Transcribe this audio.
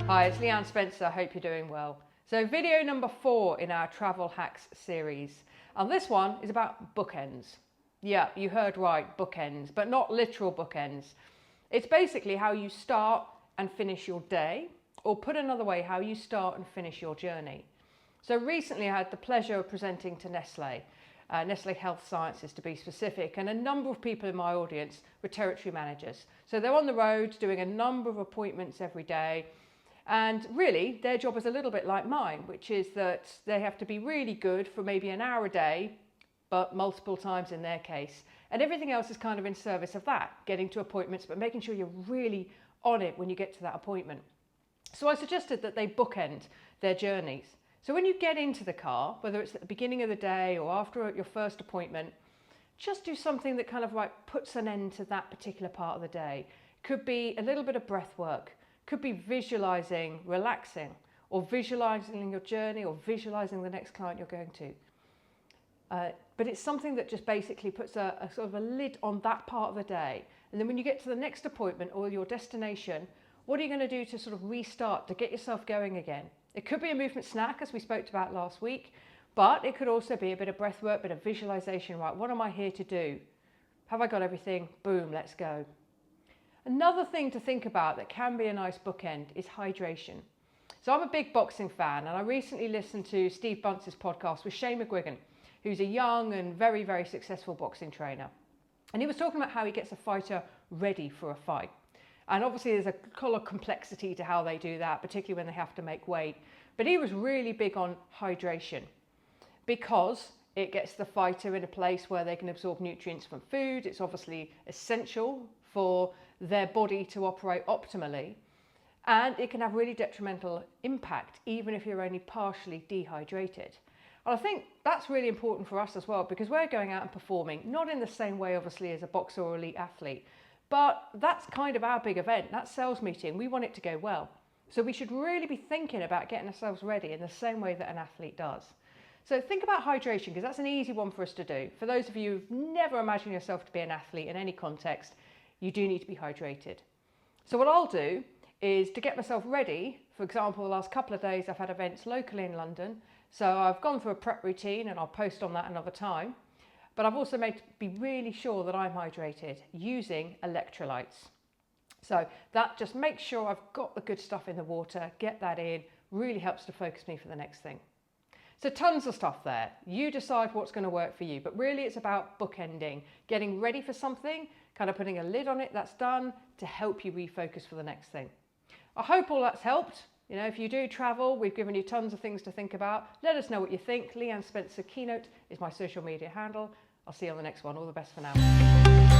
Hi, it's Leanne Spencer. I hope you're doing well. So video number 4 in our travel hacks series. And this one is about bookends. Yeah, you heard right, bookends, but not literal bookends. It's basically how you start and finish your day, or put another way, how you start and finish your journey. So recently I had the pleasure of presenting to Nestle Health Sciences to be specific, and a number of people in my audience were territory managers. So they're on the road doing a number of appointments every day. And really, their job is a little bit like mine, which is that they have to be really good for maybe an hour a day, but multiple times in their case. And everything else is kind of in service of that, getting to appointments, but making sure you're really on it when you get to that appointment. So I suggested that they bookend their journeys. So when you get into the car, whether it's at the beginning of the day or after your first appointment, just do something that kind of puts an end to that particular part of the day. Could be a little bit of breath work. Could be visualizing, relaxing, or visualizing your journey, or visualizing the next client you're going to. But it's something that just basically puts a sort of a lid on that part of the day. And then when you get to the next appointment or your destination, what are you going to do to sort of restart, to get yourself going again? It could be a movement snack, as we spoke about last week, but it could also be a bit of breath work, bit of visualization. Right, what am I here to do? Have I got everything? Boom, let's go. Another thing to think about that can be a nice bookend is hydration. So I'm a big boxing fan, and I recently listened to Steve Bunce's podcast with Shane McGuigan, who's a young and very, very successful boxing trainer. And he was talking about how he gets a fighter ready for a fight. And obviously there's a lot of complexity to how they do that, particularly when they have to make weight. But he was really big on hydration because it gets the fighter in a place where they can absorb nutrients from food. It's obviously essential for their body to operate optimally, and it can have really detrimental impact even if you're only partially dehydrated. And I think that's really important for us as well, because we're going out and performing, not in the same way obviously as a boxer or elite athlete, but that's kind of our big event, that sales meeting. We want it to go well. So we should really be thinking about getting ourselves ready in the same way that an athlete does. So think about hydration, because that's an easy one for us to do. For those of you who've never imagined yourself to be an athlete in any context, you do need to be hydrated. So what I'll do is to get myself ready. For example, the last couple of days I've had events locally in London. So I've gone through a prep routine, and I'll post on that another time. But I've also made to be really sure that I'm hydrated using electrolytes. So that just makes sure I've got the good stuff in the water, get that in, really helps to focus me for the next thing. So tons of stuff there. You decide what's going to work for you, but really it's about bookending, getting ready for something, kind of putting a lid on it, that's done, to help you refocus for the next thing. I hope all that's helped. You know, if you do travel, we've given you tons of things to think about. Let us know what you think. Leanne Spencer Keynote is my social media handle. I'll see you on the next one. All the best for now.